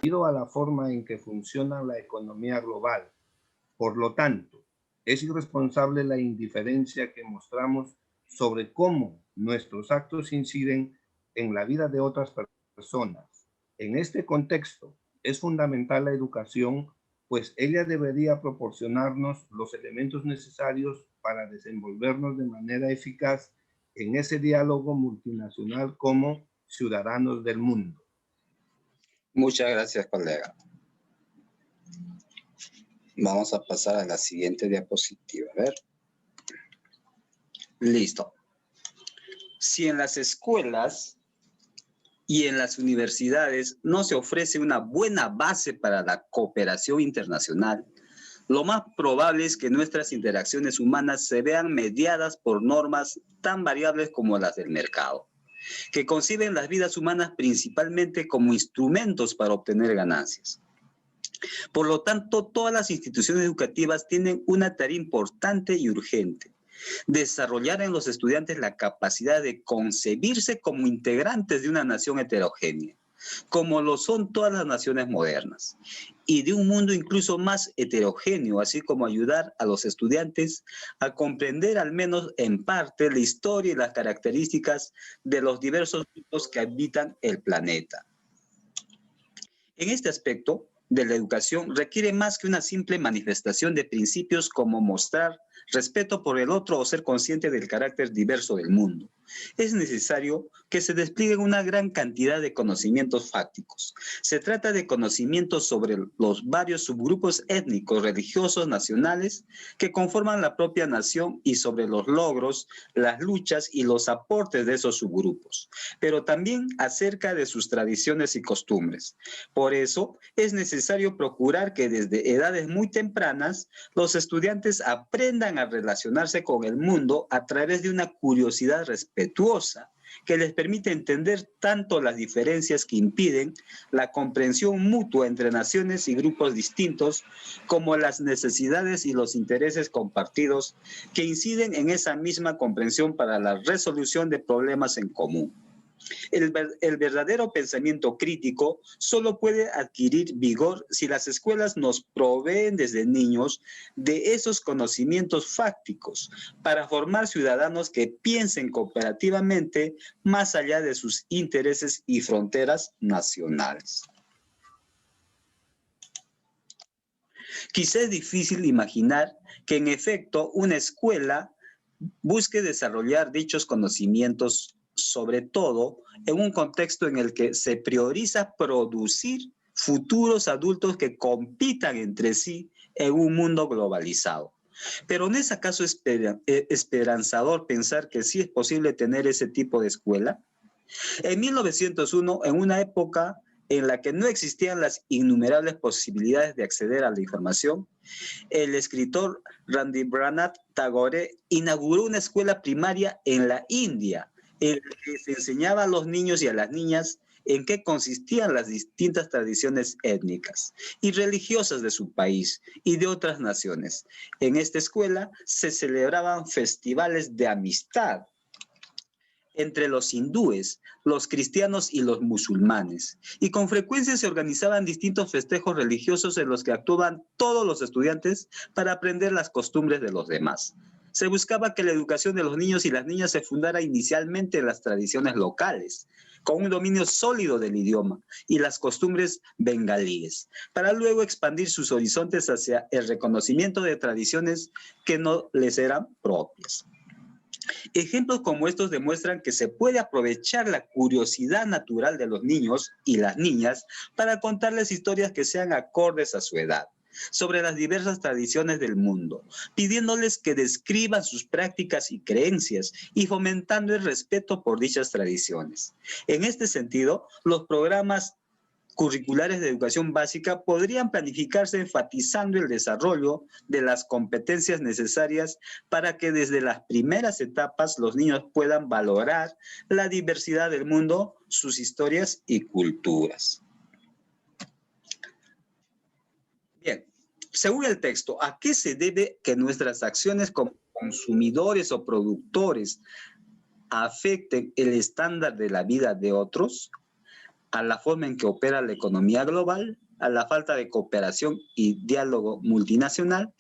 debido a la forma en que funciona la economía global. Por lo tanto, es irresponsable la indiferencia que mostramos sobre cómo nuestros actos inciden en la vida de otras personas. En este contexto, es fundamental la educación, pues ella debería proporcionarnos los elementos necesarios para desenvolvernos de manera eficaz en ese diálogo multinacional como ciudadanos del mundo. Muchas gracias, colega. Vamos a pasar a la siguiente diapositiva. A ver. Listo. Si en las escuelas y en las universidades no se ofrece una buena base para la cooperación internacional, lo más probable es que nuestras interacciones humanas se vean mediadas por normas tan variables como las del mercado, que conciben las vidas humanas principalmente como instrumentos para obtener ganancias. Por lo tanto, todas las instituciones educativas tienen una tarea importante y urgente: desarrollar en los estudiantes la capacidad de concebirse como integrantes de una nación heterogénea, como lo son todas las naciones modernas, y de un mundo incluso más heterogéneo, así como ayudar a los estudiantes a comprender al menos en parte la historia y las características de los diversos grupos que habitan el planeta. En este aspecto de la educación requiere más que una simple manifestación de principios como mostrar respeto por el otro o ser consciente del carácter diverso del mundo. Es necesario que se desplieguen una gran cantidad de conocimientos fácticos. Se trata de conocimientos sobre los varios subgrupos étnicos, religiosos, nacionales que conforman la propia nación y sobre los logros, las luchas y los aportes de esos subgrupos, pero también acerca de sus tradiciones y costumbres. Por eso, es necesario procurar que desde edades muy tempranas los estudiantes aprendan a relacionarse con el mundo a través de una curiosidad respetuosa que les permite entender tanto las diferencias que impiden la comprensión mutua entre naciones y grupos distintos, como las necesidades y los intereses compartidos que inciden en esa misma comprensión para la resolución de problemas en común. El verdadero pensamiento crítico solo puede adquirir vigor si las escuelas nos proveen desde niños de esos conocimientos fácticos para formar ciudadanos que piensen cooperativamente más allá de sus intereses y fronteras nacionales. Quizá es difícil imaginar que en efecto una escuela busque desarrollar dichos conocimientos, sobre todo en un contexto en el que se prioriza producir futuros adultos que compitan entre sí en un mundo globalizado. Pero ¿no es acaso esperanzador pensar que sí es posible tener ese tipo de escuela? En 1901, en una época en la que no existían las innumerables posibilidades de acceder a la información, el escritor Rabindranath Tagore inauguró una escuela primaria en la India, en la que se enseñaba a los niños y a las niñas en qué consistían las distintas tradiciones étnicas y religiosas de su país y de otras naciones. En esta escuela se celebraban festivales de amistad entre los hindúes, los cristianos y los musulmanes, y con frecuencia se organizaban distintos festejos religiosos en los que actuaban todos los estudiantes para aprender las costumbres de los demás. Se buscaba que la educación de los niños y las niñas se fundara inicialmente en las tradiciones locales, con un dominio sólido del idioma y las costumbres bengalíes, para luego expandir sus horizontes hacia el reconocimiento de tradiciones que no les eran propias. Ejemplos como estos demuestran que se puede aprovechar la curiosidad natural de los niños y las niñas para contarles historias que sean acordes a su edad, sobre las diversas tradiciones del mundo, pidiéndoles que describan sus prácticas y creencias y fomentando el respeto por dichas tradiciones. En este sentido, los programas curriculares de educación básica podrían planificarse enfatizando el desarrollo de las competencias necesarias para que desde las primeras etapas los niños puedan valorar la diversidad del mundo, sus historias y culturas. Bien, según el texto, ¿a qué se debe que nuestras acciones como consumidores o productores afecten el estándar de la vida de otros? a la forma en que opera la economía global, a la falta de cooperación y diálogo multinacional,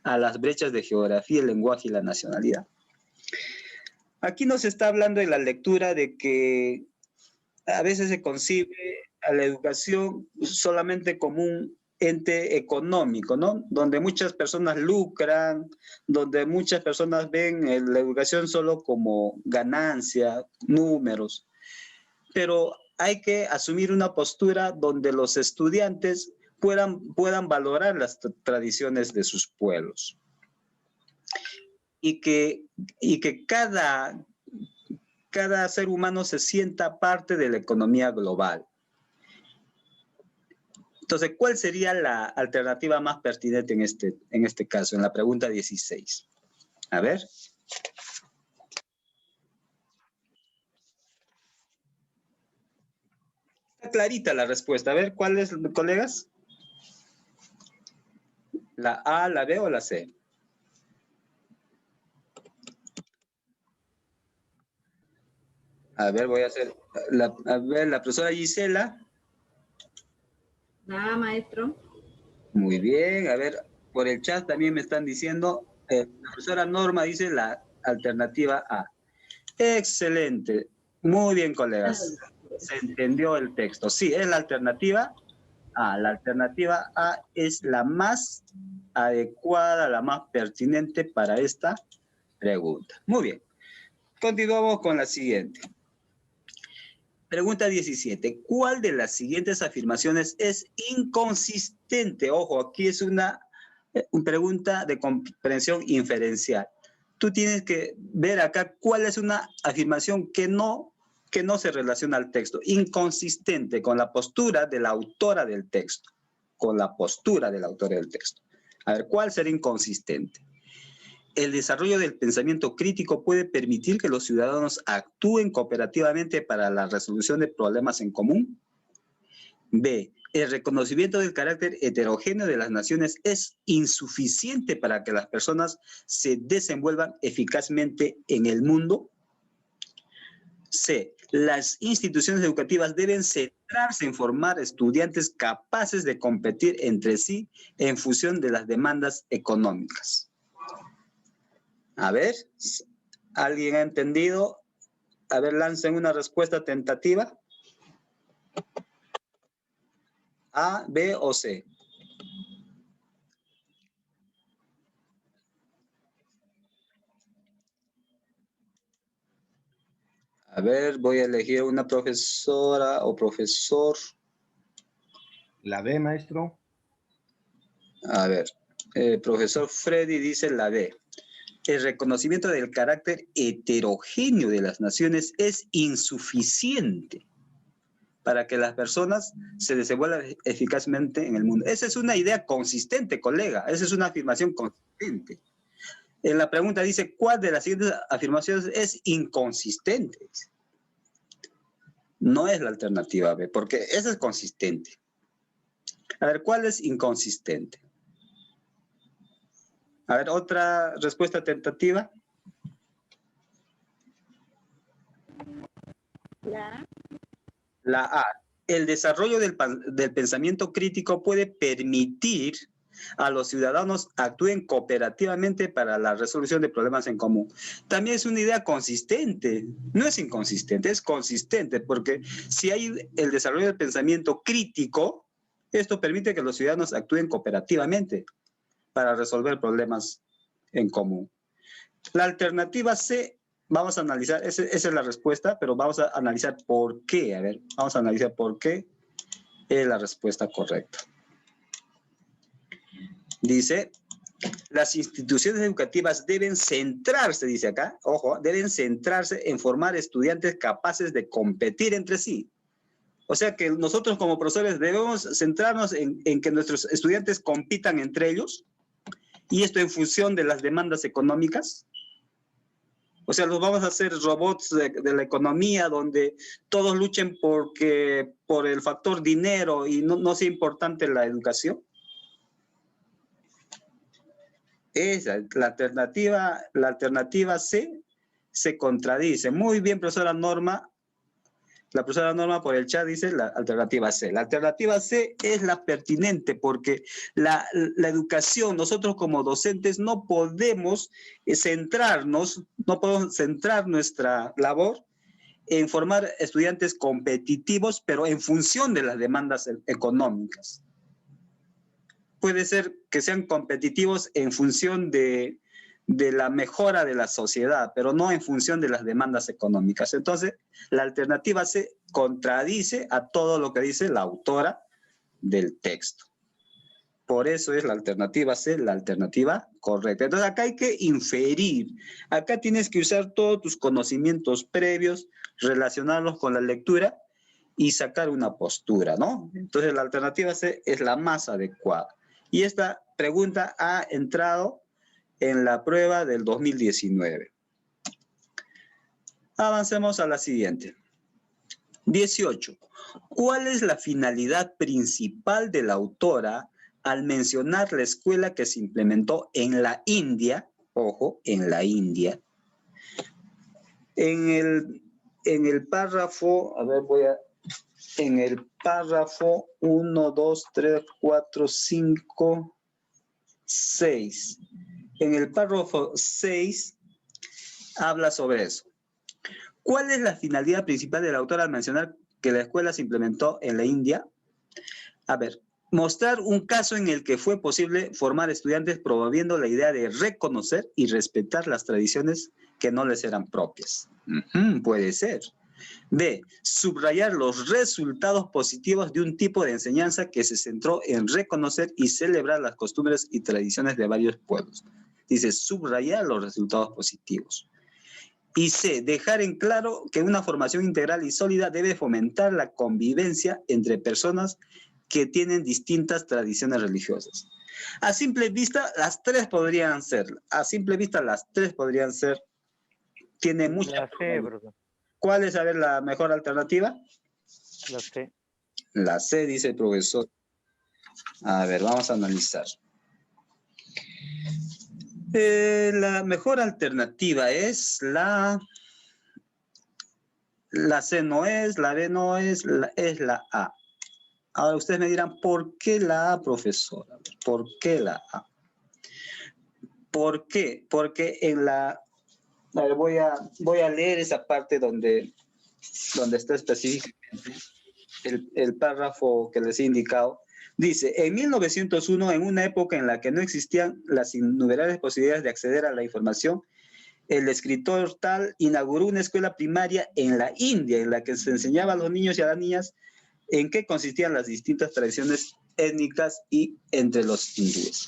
a las brechas de geografía, el lenguaje y la nacionalidad. Aquí nos está hablando de la lectura de que a veces se concibe a la educación solamente como un ente económico, ¿no? Donde muchas personas lucran, donde muchas personas ven la educación solo como ganancia, números. Pero hay que asumir una postura donde los estudiantes puedan valorar las tradiciones de sus pueblos. Y que cada ser humano se sienta parte de la economía global. Entonces, ¿cuál sería la alternativa más pertinente en este caso, en la pregunta 16? A ver. Está clarita la respuesta. A ver, ¿cuál es, colegas? ¿La A, la B o la C? A ver, voy a hacer... a ver, la profesora Gisela. Nada, maestro. Muy bien. A ver, por el chat también me están diciendo... la profesora Norma dice la alternativa A. Excelente. Muy bien, colegas. Se entendió el texto. Sí, es la alternativa A. La alternativa A es la más adecuada, la más pertinente para esta pregunta. Muy bien. Continuamos con la siguiente. Pregunta 17. ¿Cuál de las siguientes afirmaciones es inconsistente? Ojo, aquí es una pregunta de comprensión inferencial. Tú tienes que ver acá cuál es una afirmación que no se relaciona al texto. Inconsistente con la postura de la autora del texto. Con la postura de la autora del texto. A ver, ¿cuál será inconsistente? El desarrollo del pensamiento crítico puede permitir que los ciudadanos actúen cooperativamente para la resolución de problemas en común. B. El reconocimiento del carácter heterogéneo de las naciones es insuficiente para que las personas se desenvuelvan eficazmente en el mundo. C. Las instituciones educativas deben centrarse en formar estudiantes capaces de competir entre sí en función de las demandas económicas. A ver, ¿alguien ha entendido? A ver, lancen una respuesta tentativa. A, B o C. A ver, voy a elegir una profesora o profesor. La B, maestro. A ver, profesor Freddy dice la B. El reconocimiento del carácter heterogéneo de las naciones es insuficiente para que las personas se desenvuelvan eficazmente en el mundo. Esa es una idea consistente, colega. Esa es una afirmación consistente. En la pregunta dice, ¿cuál de las siguientes afirmaciones es inconsistente? No es la alternativa B, porque esa es consistente. A ver, ¿cuál es inconsistente? A ver, otra respuesta tentativa. La A. El desarrollo del pensamiento crítico puede permitir a los ciudadanos actúen cooperativamente para la resolución de problemas en común. También es una idea consistente, no es inconsistente, es consistente, porque si hay el desarrollo del pensamiento crítico, esto permite que los ciudadanos actúen cooperativamente para resolver problemas en común. La alternativa C, vamos a analizar, esa es la respuesta, pero vamos a analizar por qué. A ver, vamos a analizar por qué es la respuesta correcta. Dice, las instituciones educativas deben centrarse, dice acá, ojo, deben centrarse en formar estudiantes capaces de competir entre sí. O sea que nosotros como profesores debemos centrarnos en que nuestros estudiantes compitan entre ellos, y esto en función de las demandas económicas. O sea, los vamos a hacer robots de la economía donde todos luchen por el factor dinero y no sea importante la educación. Esa, la alternativa C se contradice. Muy bien, profesora Norma. La profesora Norma por el chat dice la alternativa C. La alternativa C es la pertinente porque la educación, nosotros como docentes no podemos centrar nuestra labor en formar estudiantes competitivos, pero en función de las demandas económicas. Puede ser que sean competitivos en función de la mejora de la sociedad, pero no en función de las demandas económicas. Entonces, la alternativa C contradice a todo lo que dice la autora del texto. Por eso es la alternativa C, la alternativa correcta. Entonces, acá hay que inferir. Acá tienes que usar todos tus conocimientos previos, relacionarlos con la lectura y sacar una postura, ¿no? Entonces, la alternativa C es la más adecuada. Y esta pregunta ha entrado en la prueba del 2019. Avancemos a la siguiente. 18. ¿Cuál es la finalidad principal de la autora al mencionar la escuela que se implementó en la India? Ojo, en la India. En el párrafo, a ver, en el párrafo 1, 2, 3, 4, 5, 6. En el párrafo 6 habla sobre eso. ¿Cuál es la finalidad principal de la autora al mencionar que la escuela se implementó en la India? A ver, mostrar un caso en el que fue posible formar estudiantes promoviendo la idea de reconocer y respetar las tradiciones que no les eran propias. Puede ser. B, subrayar los resultados positivos de un tipo de enseñanza que se centró en reconocer y celebrar las costumbres y tradiciones de varios pueblos. Dice, subrayar los resultados positivos. Y C, dejar en claro que una formación integral y sólida debe fomentar la convivencia entre personas que tienen distintas tradiciones religiosas. A simple vista, las tres podrían ser. Tiene mucha... La C, profesor. ¿Cuál es, a ver, la mejor alternativa? La C. La C, dice el profesor. A ver, vamos a analizar. La mejor alternativa es la C no es, la B no es, es la A. Ahora ustedes me dirán, ¿por qué la A, profesora? ¿Por qué la A? ¿Por qué? Porque en la... A ver, voy a leer esa parte donde está específicamente el párrafo que les he indicado. Dice, en 1901, en una época en la que no existían las innumerables posibilidades de acceder a la información, el escritor tal inauguró una escuela primaria en la India, en la que se enseñaba a los niños y a las niñas en qué consistían las distintas tradiciones étnicas y entre los hindúes.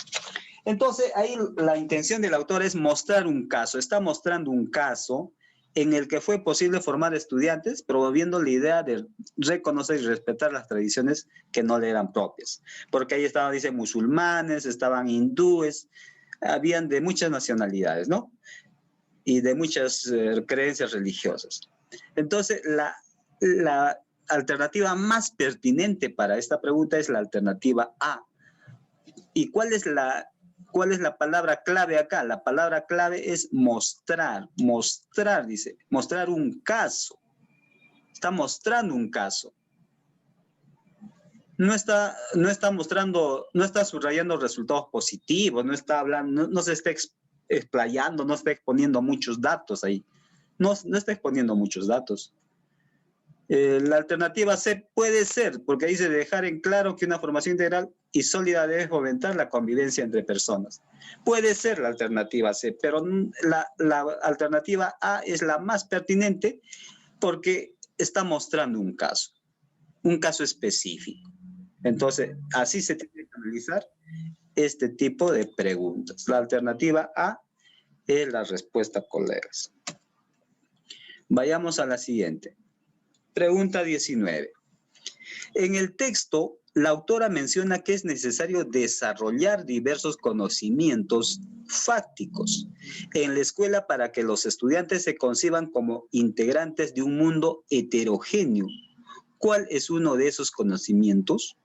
Entonces, ahí la intención del autor es mostrar un caso, está mostrando un caso en el que fue posible formar estudiantes, promoviendo la idea de reconocer y respetar las tradiciones que no le eran propias. Porque ahí estaban, dice, musulmanes, estaban hindúes, habían de muchas nacionalidades, ¿no? Y de muchas creencias religiosas. Entonces, la alternativa más pertinente para esta pregunta es la alternativa A. ¿Y cuál es la palabra clave acá? La palabra clave es mostrar. Mostrar, dice. Mostrar un caso. Está mostrando un caso. No está mostrando, no está subrayando resultados positivos, no está hablando, no se está explayando, no está exponiendo muchos datos ahí. No está exponiendo muchos datos. La alternativa C puede ser, porque dice dejar en claro que una formación integral y sólida debe fomentar la convivencia entre personas. Puede ser la alternativa C, pero la alternativa A es la más pertinente porque está mostrando un caso específico. Entonces, así se tiene que analizar este tipo de preguntas. La alternativa A es la respuesta, colegas. Vayamos a la siguiente. Pregunta 19. En el texto, la autora menciona que es necesario desarrollar diversos conocimientos fácticos en la escuela para que los estudiantes se conciban como integrantes de un mundo heterogéneo. ¿Cuál es uno de esos conocimientos?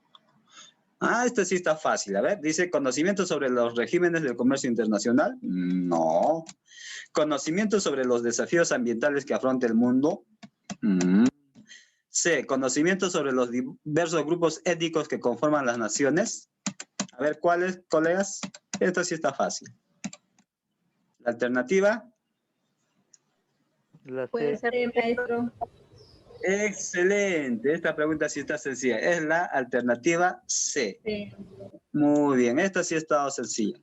Este sí está fácil. A ver, dice conocimientos sobre los regímenes del comercio internacional. No. Conocimientos sobre los desafíos ambientales que afronta el mundo. C, conocimiento sobre los diversos grupos étnicos que conforman las naciones. A ver, ¿cuáles, colegas? Esto sí está fácil. La alternativa. La Puede C. ser, maestro. Excelente, esta pregunta sí está sencilla. Es la alternativa C. Sí. Muy bien, esta sí ha estado sencilla.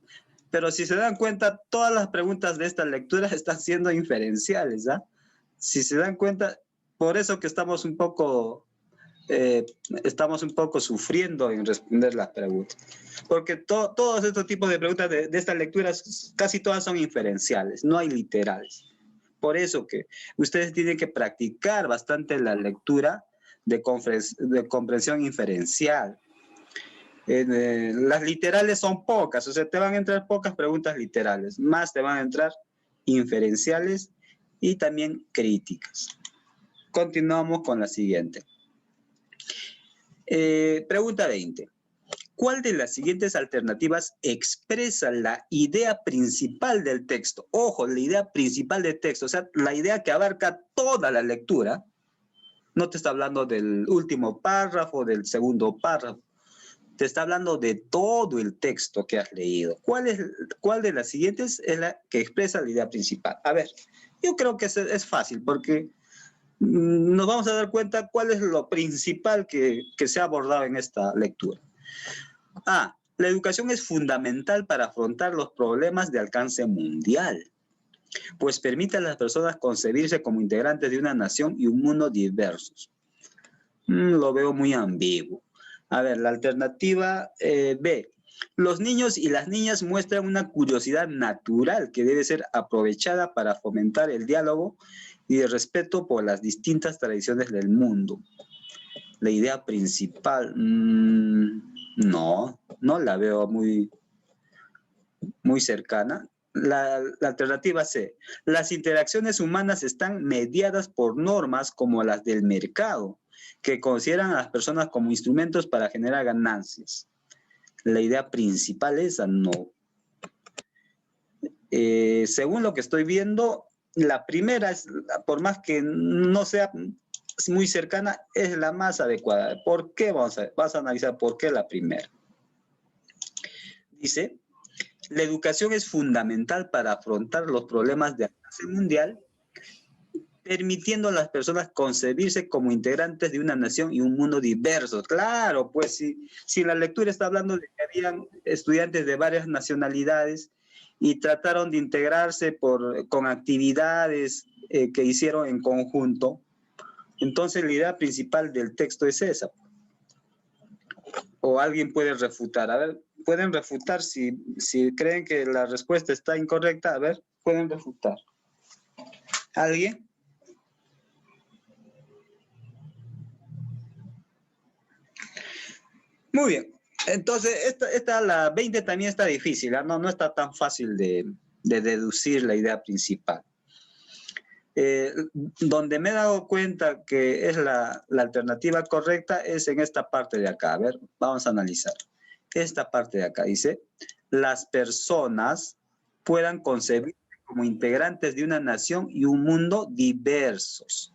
Pero si se dan cuenta, todas las preguntas de esta lectura están siendo inferenciales, ¿ah? Si se dan cuenta, por eso que estamos un poco sufriendo en responder las preguntas. Porque todos estos tipos de preguntas de estas lecturas, casi todas son inferenciales, no hay literales. Por eso que ustedes tienen que practicar bastante la lectura de comprensión inferencial. Las literales son pocas, o sea, te van a entrar pocas preguntas literales, más te van a entrar inferenciales y también críticas. Continuamos con la siguiente. Pregunta 20. ¿Cuál de las siguientes alternativas expresa la idea principal del texto? Ojo, la idea principal del texto, o sea, la idea que abarca toda la lectura. No te está hablando del último párrafo, del segundo párrafo. Te está hablando de todo el texto que has leído. ¿Cuál de las siguientes es la que expresa la idea principal? A ver, yo creo que es fácil porque nos vamos a dar cuenta cuál es lo principal que se ha abordado en esta lectura. A. La educación es fundamental para afrontar los problemas de alcance mundial, pues permite a las personas concebirse como integrantes de una nación y un mundo diversos. Lo veo muy ambiguo. A ver, la alternativa B. Los niños y las niñas muestran una curiosidad natural que debe ser aprovechada para fomentar el diálogo y el respeto por las distintas tradiciones del mundo. La idea principal, no la veo muy cercana. La alternativa C. Las interacciones humanas están mediadas por normas como las del mercado, que consideran a las personas como instrumentos para generar ganancias. La idea principal esa no. Según lo que estoy viendo, la primera, por más que no sea muy cercana, es la más adecuada. ¿Por qué? Vas a analizar por qué la primera. Dice, la educación es fundamental para afrontar los problemas de alcance mundial, permitiendo a las personas concebirse como integrantes de una nación y un mundo diversos. Claro, pues si la lectura está hablando de que habían estudiantes de varias nacionalidades y trataron de integrarse con actividades que hicieron en conjunto, entonces la idea principal del texto es esa. O alguien puede refutar. A ver, pueden refutar si creen que la respuesta está incorrecta. A ver, pueden refutar. ¿Alguien? Muy bien. Entonces, la 20 también está difícil, ¿eh? No está tan fácil de deducir la idea principal. Donde me he dado cuenta que es la alternativa correcta es en esta parte de acá. A ver, vamos a analizar. Esta parte de acá dice, las personas puedan concebirse como integrantes de una nación y un mundo diversos.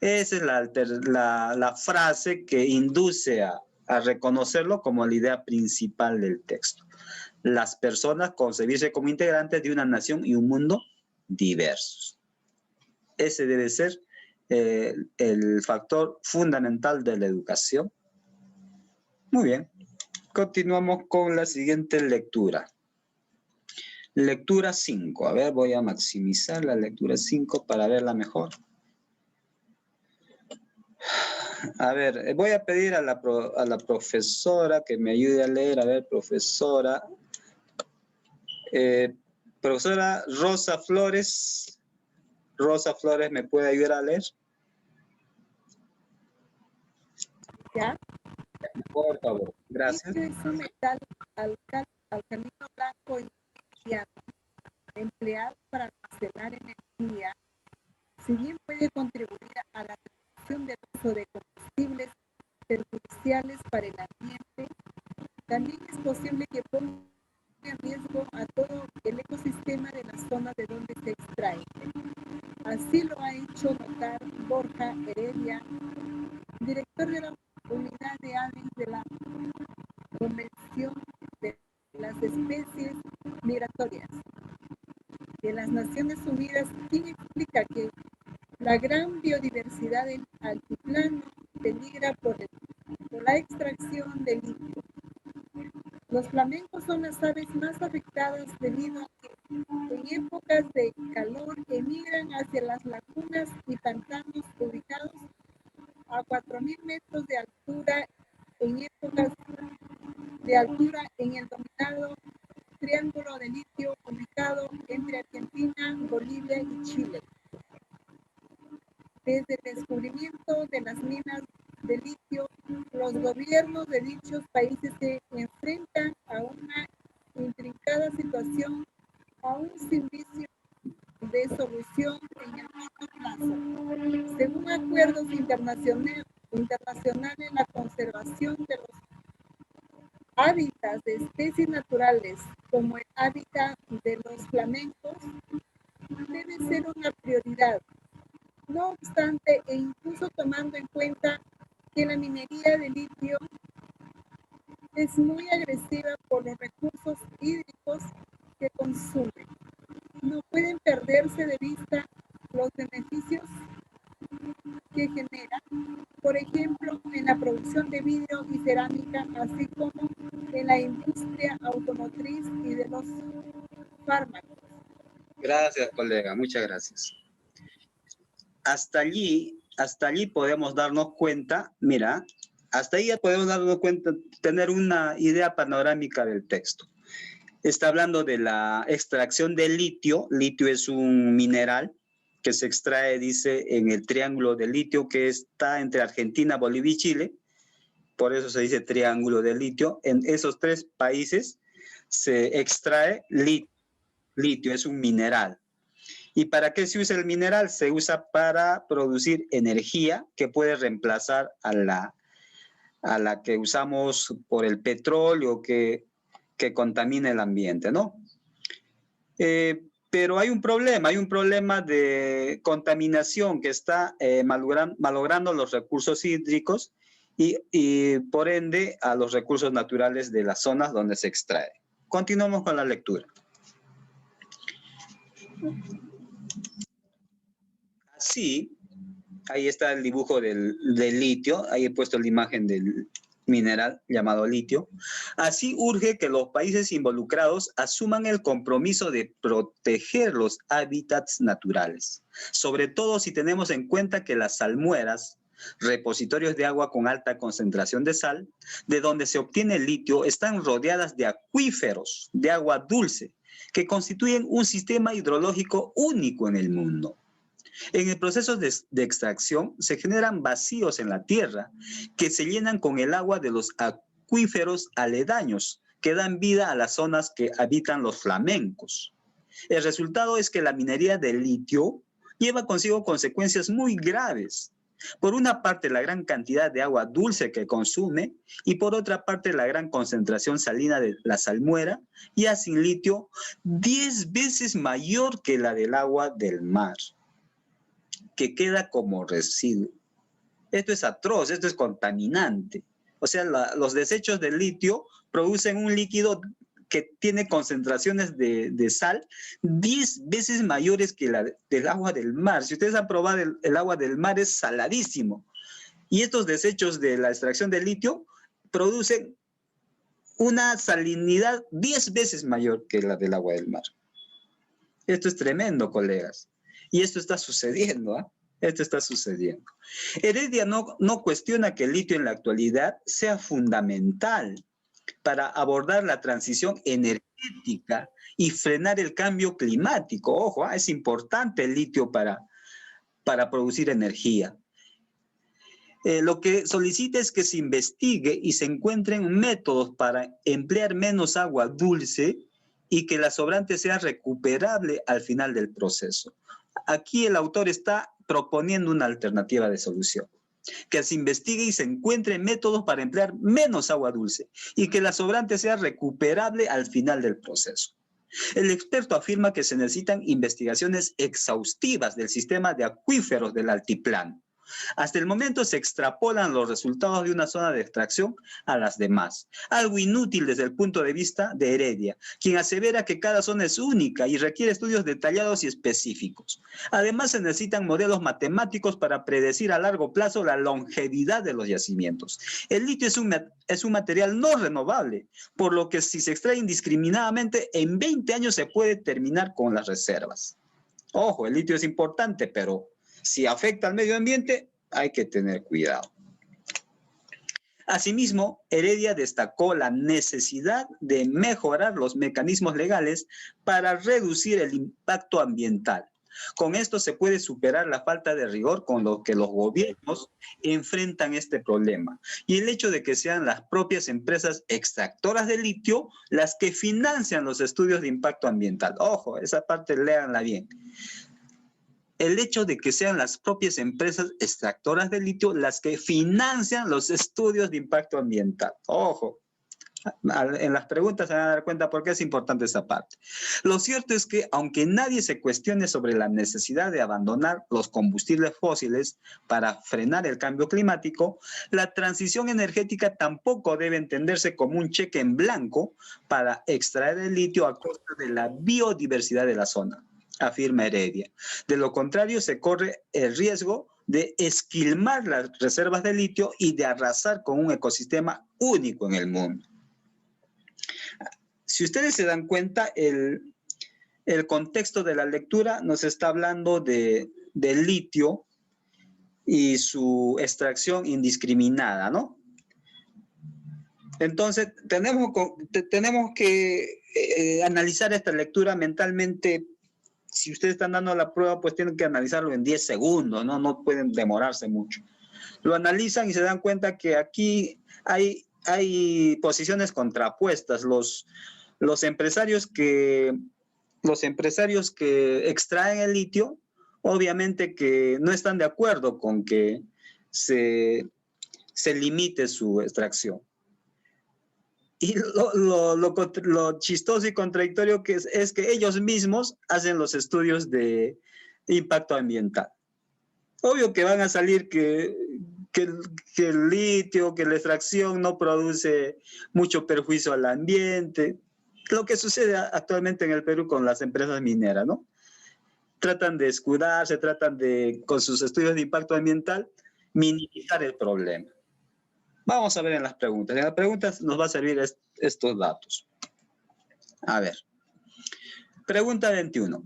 Esa es la frase que induce a reconocerlo como la idea principal del texto. Las personas concebirse como integrantes de una nación y un mundo diversos. Ese debe ser el factor fundamental de la educación. Muy bien. Continuamos con la siguiente lectura. Lectura 5. A ver, voy a maximizar la lectura 5 para verla mejor. A ver, voy a pedir a la profesora que me ayude a leer. A ver, profesora. Profesora Rosa Flores. Rosa Flores, ¿me puede ayudar a leer? ¿Ya? Por favor, gracias. Este es un metal alcalino blanco iniciado, empleado para almacenar energía. Si bien puede contribuir a la reducción del uso de combustibles perjudiciales para el ambiente, también es posible que ponga en riesgo a todo el ecosistema de la zona de donde se extrae. Así lo ha hecho notar Borja Heredia de la Convención de las Especies Migratorias de las Naciones Unidas, quien explica que la gran biodiversidad del altiplano peligra por la extracción de litio. Los flamencos son las aves más afectadas debido a que en épocas de calor emigran hacia las lagunas y pantanos ubicados a 4.000 metros de altura en épocas de altura en el dominado Triángulo de Litio ubicado entre Argentina, Bolivia y Chile. Desde el descubrimiento de las minas de litio, los gobiernos de dichos países se enfrentan a una intrincada situación aún sin vicio de solución en el corto plazo. Según acuerdos internacionales, la conservación de los hábitats de especies naturales, como el hábitat de los flamencos, debe ser una prioridad. No obstante, e incluso tomando en cuenta que la minería de litio es muy agresiva por los recursos hídricos que consume, no pueden perderse de vista los beneficios que genera, por ejemplo, en la producción de vidrio y cerámica, así como en la industria automotriz y de los fármacos. Gracias, colega, muchas gracias. Hasta allí podemos darnos cuenta, mira, hasta ahí ya podemos darnos cuenta, tener una idea panorámica del texto. Está hablando de la extracción del litio. Litio es un mineral que se extrae, dice, en el triángulo de litio que está entre Argentina, Bolivia y Chile. Por eso se dice triángulo de litio. En esos tres países se extrae litio, es un mineral. ¿Y para qué se usa el mineral? Se usa para producir energía que puede reemplazar a la que usamos por el petróleo que contamina el ambiente, ¿no? Pero hay un problema de contaminación que está malogrando los recursos hídricos y por ende a los recursos naturales de las zonas donde se extrae. Continuamos con la lectura. Así, ahí está el dibujo del litio, ahí he puesto la imagen del mineral llamado litio. Así urge que los países involucrados asuman el compromiso de proteger los hábitats naturales, sobre todo si tenemos en cuenta que las salmueras, repositorios de agua con alta concentración de sal, de donde se obtiene el litio, están rodeadas de acuíferos de agua dulce, que constituyen un sistema hidrológico único en el mundo. En el proceso de extracción se generan vacíos en la tierra que se llenan con el agua de los acuíferos aledaños que dan vida a las zonas que habitan los flamencos. El resultado es que la minería de litio lleva consigo consecuencias muy graves. Por una parte, la gran cantidad de agua dulce que consume y por otra parte, la gran concentración salina de la salmuera, ya sin litio, 10 veces mayor que la del agua del mar, que queda como residuo. Esto es atroz, esto es contaminante. O sea, los desechos del litio producen un líquido que tiene concentraciones de sal 10 veces mayores que la del agua del mar. Si ustedes han probado el agua del mar, es saladísimo. Y estos desechos de la extracción del litio producen una salinidad 10 veces mayor que la del agua del mar. Esto es tremendo, colegas. Y esto está sucediendo, ¿eh? Esto está sucediendo. Heredia no cuestiona que el litio en la actualidad sea fundamental para abordar la transición energética y frenar el cambio climático. Ojo, es importante el litio para producir energía. Lo que solicita es que se investigue y se encuentren métodos para emplear menos agua dulce y que la sobrante sea recuperable al final del proceso. Aquí el autor está proponiendo una alternativa de solución. Que se investigue y se encuentren métodos para emplear menos agua dulce y que la sobrante sea recuperable al final del proceso. El experto afirma que se necesitan investigaciones exhaustivas del sistema de acuíferos del altiplano, Hasta el momento se extrapolan los resultados de una zona de extracción a las demás. Algo inútil desde el punto de vista de Heredia, quien asevera que cada zona es única y requiere estudios detallados y específicos. Además, se necesitan modelos matemáticos para predecir a largo plazo la longevidad de los yacimientos. El litio es un material no renovable, por lo que si se extrae indiscriminadamente, en 20 años se puede terminar con las reservas. Ojo, el litio es importante, pero si afecta al medio ambiente, hay que tener cuidado. Asimismo, Heredia destacó la necesidad de mejorar los mecanismos legales para reducir el impacto ambiental. Con esto se puede superar la falta de rigor con lo que los gobiernos enfrentan este problema y el hecho de que sean las propias empresas extractoras de litio las que financian los estudios de impacto ambiental. Ojo, esa parte léanla bien. El hecho de que sean las propias empresas extractoras de litio las que financian los estudios de impacto ambiental. Ojo. En las preguntas se van a dar cuenta por qué es importante esa parte. Lo cierto es que, aunque nadie se cuestione sobre la necesidad de abandonar los combustibles fósiles para frenar el cambio climático, la transición energética tampoco debe entenderse como un cheque en blanco para extraer el litio a costa de la biodiversidad de la zona, afirma Heredia. De lo contrario, se corre el riesgo de esquilmar las reservas de litio y de arrasar con un ecosistema único en el mundo. Si ustedes se dan cuenta, el contexto de la lectura nos está hablando del litio y su extracción indiscriminada, ¿no? Entonces, tenemos que analizar esta lectura mentalmente. Si ustedes están dando la prueba, pues tienen que analizarlo en 10 segundos, ¿no? No pueden demorarse mucho. Lo analizan y se dan cuenta que aquí hay posiciones contrapuestas. Los empresarios que extraen el litio, obviamente que no están de acuerdo con que se limite su extracción. Y lo chistoso y contradictorio que es que ellos mismos hacen los estudios de impacto ambiental. Obvio que van a salir que el litio, que la extracción no produce mucho perjuicio al ambiente. Lo que sucede actualmente en el Perú con las empresas mineras, ¿no? Tratan de escudarse, con sus estudios de impacto ambiental, minimizar el problema. Vamos a ver en las preguntas. En las preguntas nos va a servir estos datos. A ver. Pregunta 21.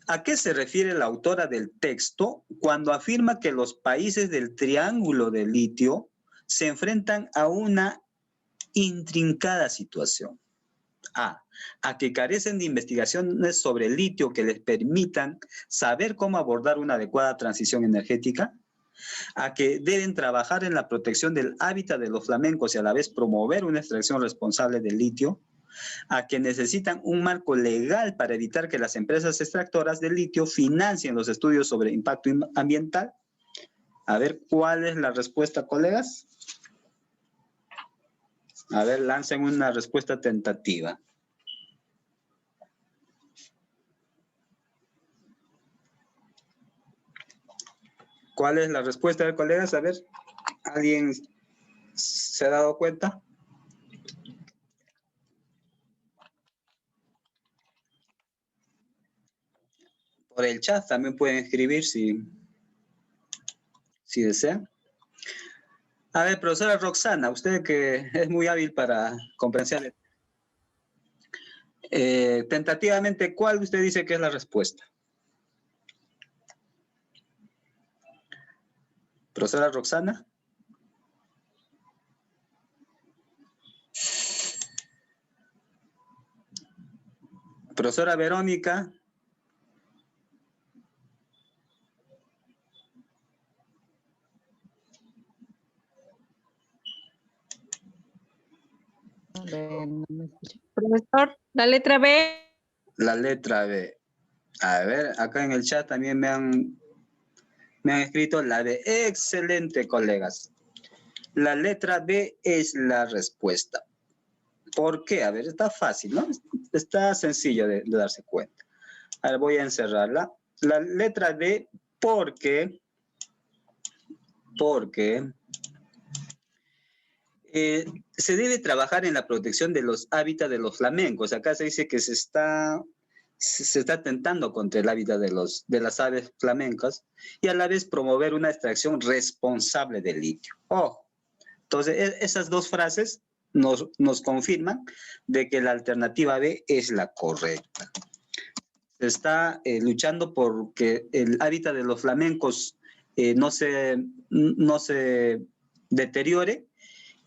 ¿A qué se refiere la autora del texto cuando afirma que los países del Triángulo del Litio se enfrentan a una intrincada situación? A que carecen de investigaciones sobre el litio que les permitan saber cómo abordar una adecuada transición energética. A que deben trabajar en la protección del hábitat de los flamencos y a la vez promover una extracción responsable del litio. A que necesitan un marco legal para evitar que las empresas extractoras de litio financien los estudios sobre impacto ambiental. A ver, ¿cuál es la respuesta, colegas? A ver, lancen una respuesta tentativa. ¿Cuál es la respuesta de colegas? A ver, ¿alguien se ha dado cuenta? Por el chat también pueden escribir si desean. A ver, profesora Roxana, usted que es muy hábil para comprender. Tentativamente, ¿cuál usted dice que es la respuesta? Profesora Roxana. Profesora Verónica. Profesor, la letra B. La letra B. A ver, acá en el chat también me han escrito la B. Excelente, colegas. La letra B es la respuesta. ¿Por qué? A ver, está fácil, ¿no? Está sencillo de darse cuenta. A ver, voy a encerrarla. La letra B porque porque se debe trabajar en la protección de los hábitats de los flamencos. Acá se dice que se está atentando contra el hábitat de las aves flamencas y a la vez promover una extracción responsable del litio. Entonces, esas dos frases nos confirman de que la alternativa B es la correcta. Se está luchando por que el hábitat de los flamencos no se deteriore,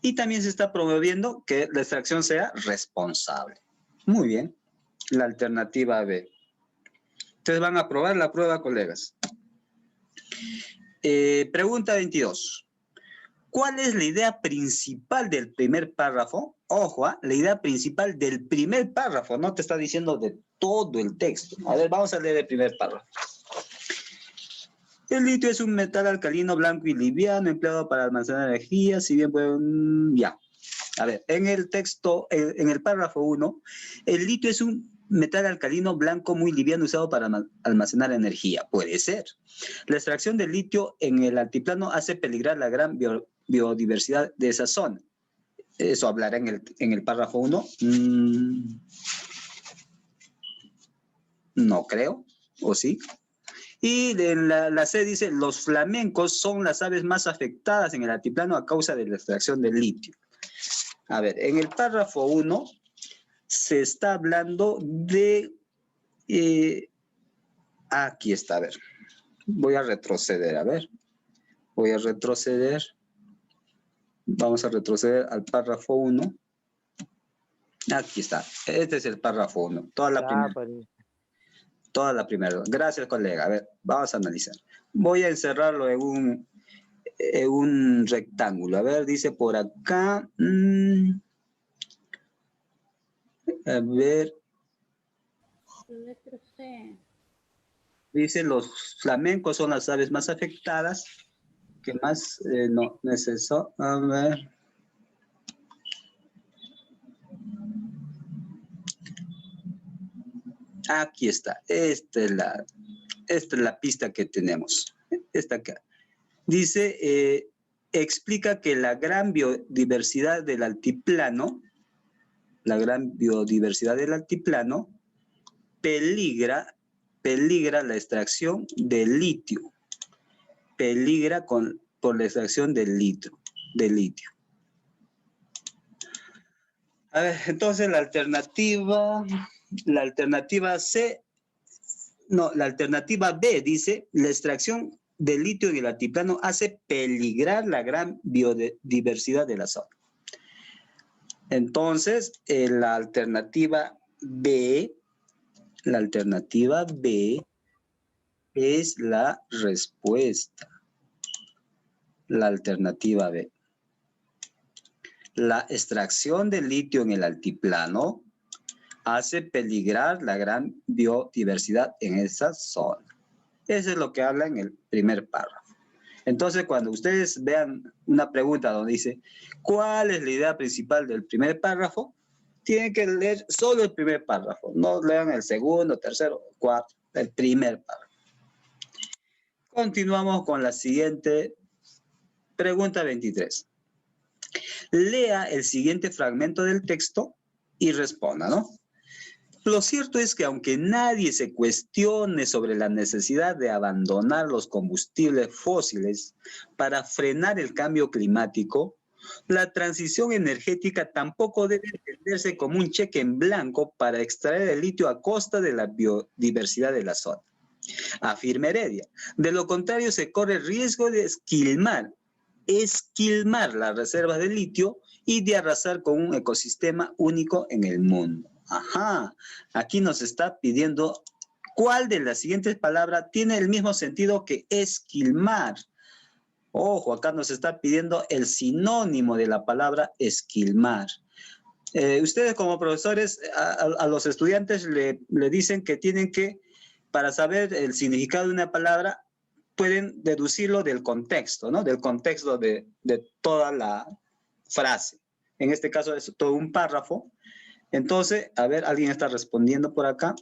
y también se está promoviendo que la extracción sea responsable. Muy bien, la alternativa B. Ustedes van a aprobar la prueba, colegas. Pregunta 22. ¿Cuál es la idea principal del primer párrafo? Ojo, la idea principal del primer párrafo, no te está diciendo de todo el texto. A ver, vamos a leer el primer párrafo. El litio es un metal alcalino blanco y liviano empleado para almacenar energía, si bien pueden... Ya. A ver, en el texto, en el párrafo 1, el litio es un metal alcalino blanco muy liviano usado para almacenar energía. Puede ser. La extracción del litio en el altiplano hace peligrar la gran biodiversidad de esa zona. Eso hablará en el párrafo 1. No creo, ¿o sí? Y en la C dice, los flamencos son las aves más afectadas en el altiplano a causa de la extracción del litio. A ver, en el párrafo 1 se está hablando de... aquí está, a ver. Voy a retroceder, a ver. Voy a retroceder. Vamos a retroceder al párrafo 1. Aquí está. Este es el párrafo 1. Toda la primera. Gracias, colega. A ver, vamos a analizar. Voy a encerrarlo en un rectángulo. A ver, dice por acá. A ver. Dice, los flamencos son las aves más afectadas. ¿Qué más? No es eso. A ver. Aquí está. Esta es la pista que tenemos. Esta acá. Dice, explica que la gran biodiversidad del altiplano, peligra la extracción del litio. Peligra por la extracción del litio. A ver, entonces la alternativa C, no, la alternativa B dice, la extracción del litio en el altiplano hace peligrar la gran biodiversidad de la zona. Entonces, la alternativa B es la respuesta. La alternativa B. La extracción del litio en el altiplano hace peligrar la gran biodiversidad en esa zona. Eso es lo que habla en el primer párrafo. Entonces, cuando ustedes vean una pregunta donde dice, ¿cuál es la idea principal del primer párrafo? Tienen que leer solo el primer párrafo. No lean el segundo, tercero, cuarto, el primer párrafo. Continuamos con la siguiente pregunta 23. Lea el siguiente fragmento del texto y responda, ¿no? Lo cierto es que aunque nadie se cuestione sobre la necesidad de abandonar los combustibles fósiles para frenar el cambio climático, la transición energética tampoco debe entenderse como un cheque en blanco para extraer el litio a costa de la biodiversidad de la zona. Afirma Heredia. De lo contrario, se corre el riesgo de esquilmar las reservas de litio y de arrasar con un ecosistema único en el mundo. Ajá, aquí nos está pidiendo cuál de las siguientes palabras tiene el mismo sentido que esquilmar. Ojo, acá nos está pidiendo el sinónimo de la palabra esquilmar. Ustedes como profesores a los estudiantes le dicen que tienen que, para saber el significado de una palabra, pueden deducirlo del contexto, ¿no? Del contexto de toda la frase. En este caso es todo un párrafo. Entonces, a ver, alguien está respondiendo por acá.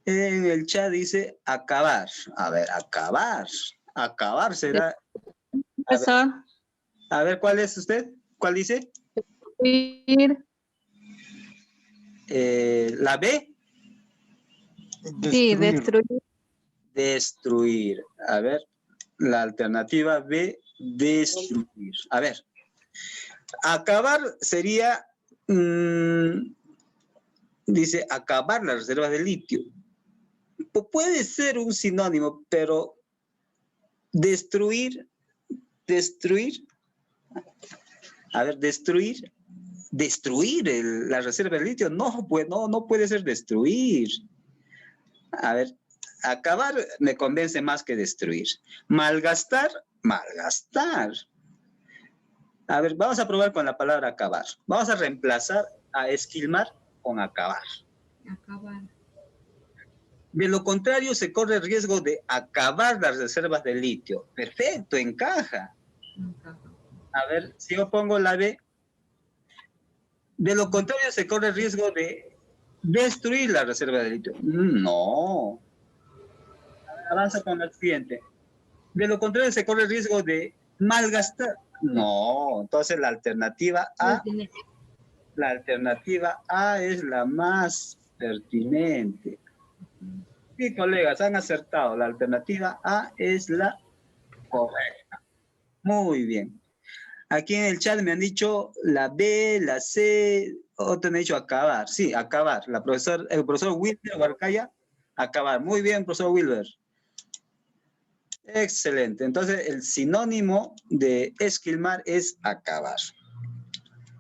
En el chat dice acabar. A ver, acabar. Acabar será profesor. A ver, ¿cuál es usted? ¿Cuál dice? Destruir. ¿La B? Sí, destruir. Destruir. A ver, la alternativa B, destruir. A ver, acabar sería, dice, acabar las reservas de litio. Puede ser un sinónimo, pero destruir, a ver, destruir la reserva de litio, no, pues no puede ser destruir. A ver, acabar me convence más que destruir. Malgastar. A ver, vamos a probar con la palabra acabar. Vamos a reemplazar a esquilmar con acabar. De lo contrario, se corre el riesgo de acabar las reservas de litio. Perfecto, encaja. A ver, si yo pongo la B. De lo contrario, se corre el riesgo de destruir la reserva de litio. No. Avanza con la siguiente. De lo contrario, se corre el riesgo de malgastar. No. Entonces, la alternativa A es la más pertinente. Sí, colegas, han acertado. La alternativa A es la correcta. Muy bien. Aquí en el chat me han dicho la B, la C, otro me ha dicho acabar. Sí, acabar. El profesor Wilber Barcaya, acabar. Muy bien, profesor Wilber. Excelente. Entonces, el sinónimo de esquilmar es acabar.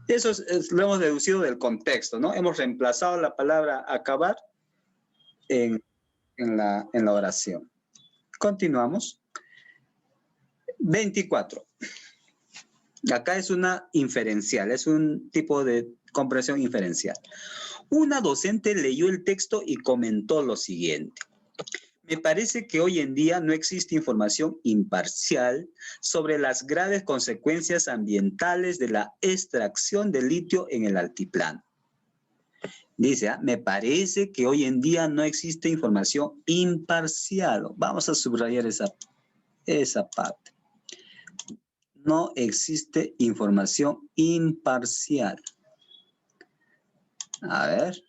Eso lo hemos deducido del contexto, ¿no? Hemos reemplazado la palabra acabar en la oración. Continuamos. 24. Acá es una inferencial, es un tipo de comprensión inferencial. Una docente leyó el texto y comentó lo siguiente. Me parece que hoy en día no existe información imparcial sobre las graves consecuencias ambientales de la extracción de litio en el altiplano. Dice, me parece que hoy en día no existe información imparcial. Vamos a subrayar esa parte. No existe información imparcial. A ver.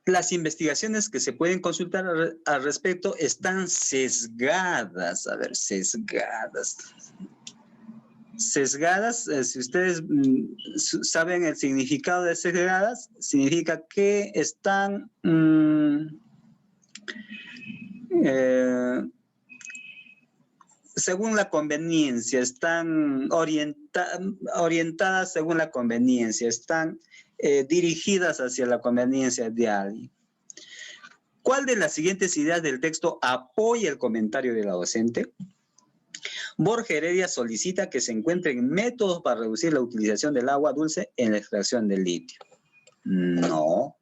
Las investigaciones que se pueden consultar al respecto están sesgadas. A ver, sesgadas. Sesgadas, si ustedes saben el significado de sesgadas, significa que están según la conveniencia, están orientadas según la conveniencia, están dirigidas hacia la conveniencia de alguien. ¿Cuál de las siguientes ideas del texto apoya el comentario de la docente? Borja Heredia solicita que se encuentren métodos para reducir la utilización del agua dulce en la extracción del litio. No.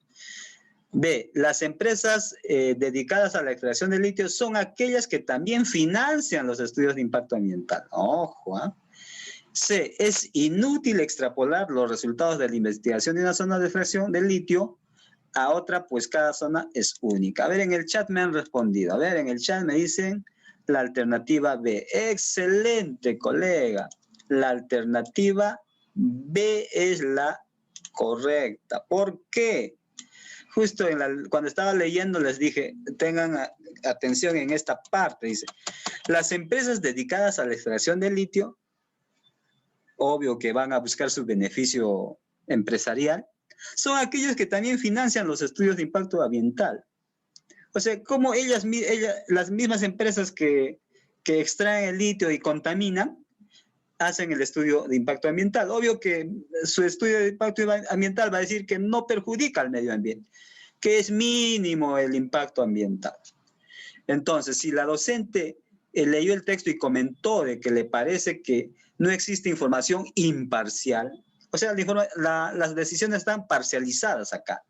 B. Las empresas dedicadas a la extracción de litio son aquellas que también financian los estudios de impacto ambiental. Ojo, ¿eh? C. Es inútil extrapolar los resultados de la investigación de una zona de extracción de litio a otra, pues cada zona es única. A ver, en el chat me han respondido. A ver, en el chat me dicen la alternativa B. Excelente, colega. La alternativa B es la correcta. ¿Por qué? Justo cuando estaba leyendo les dije, tengan atención en esta parte. Dice, las empresas dedicadas a la extracción de litio, obvio que van a buscar su beneficio empresarial, son aquellos que también financian los estudios de impacto ambiental. O sea, como las mismas empresas que extraen el litio y contaminan, hacen el estudio de impacto ambiental. Obvio que su estudio de impacto ambiental va a decir que no perjudica al medio ambiente, que es mínimo el impacto ambiental. Entonces, si la docente leyó el texto y comentó de que le parece que no existe información imparcial, o sea, las decisiones están parcializadas acá.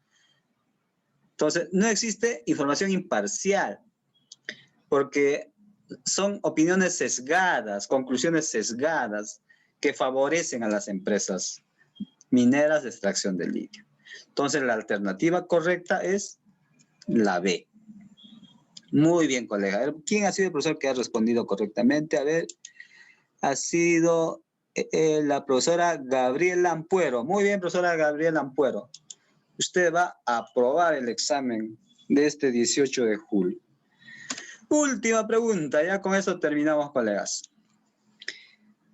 Entonces, no existe información imparcial, porque son opiniones sesgadas, conclusiones sesgadas que favorecen a las empresas mineras de extracción de litio. Entonces, la alternativa correcta es la B. Muy bien, colega. A ver, ¿quién ha sido el profesor que ha respondido correctamente? A ver, ha sido la profesora Gabriela Ampuero. Muy bien, profesora Gabriela Ampuero. Usted va a aprobar el examen de este 18 de julio. Última pregunta, ya con eso terminamos, colegas.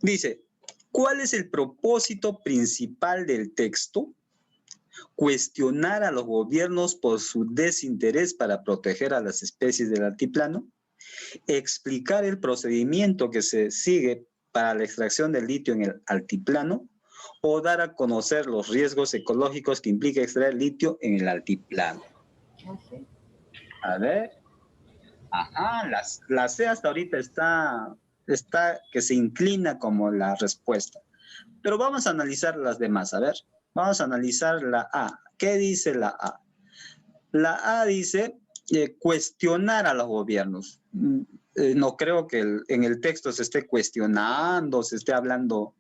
Dice, ¿cuál es el propósito principal del texto? Cuestionar a los gobiernos por su desinterés para proteger a las especies del altiplano. Explicar el procedimiento que se sigue para la extracción del litio en el altiplano. O dar a conocer los riesgos ecológicos que implica extraer litio en el altiplano. A ver. Ajá, la C hasta ahorita está que se inclina como la respuesta. Pero vamos a analizar las demás, a ver. Vamos a analizar la A. ¿Qué dice la A? La A dice cuestionar a los gobiernos. No creo que en el texto se esté cuestionando, se esté hablando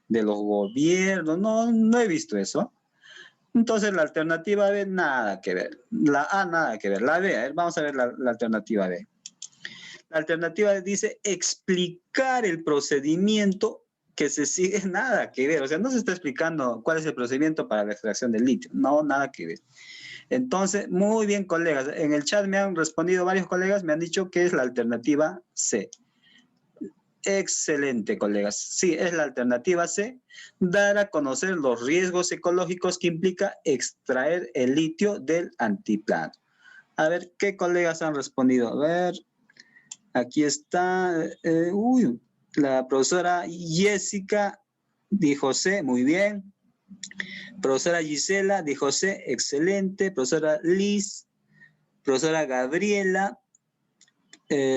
de los gobiernos. No he visto eso. Entonces la alternativa B, nada que ver. La A, nada que ver. La B, a ver, vamos a ver la alternativa B. La alternativa B dice explicar el procedimiento que se sigue, nada que ver. O sea, no se está explicando cuál es el procedimiento para la extracción del litio. No, nada que ver. Entonces, muy bien, colegas. En el chat me han respondido varios colegas, me han dicho que es la alternativa C. Excelente, colegas. Sí, es la alternativa C. Dar a conocer los riesgos ecológicos que implica extraer el litio del altiplano. A ver, ¿qué colegas han respondido? A ver, aquí está. La profesora Jessica dijo C, muy bien. Profesora Gisela dijo C, excelente. Profesora Liz, profesora Gabriela,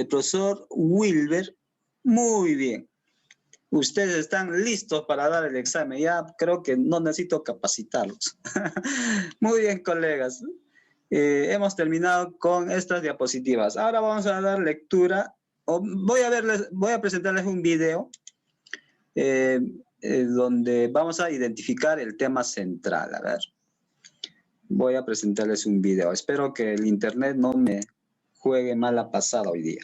profesor Wilber, muy bien. Ustedes están listos para dar el examen. Ya creo que no necesito capacitarlos. Muy bien, colegas. Hemos terminado con estas diapositivas. Ahora vamos a dar lectura. Voy a presentarles un video donde vamos a identificar el tema central. A ver. Voy a presentarles un video. Espero que el internet no me juegue mala pasada hoy día.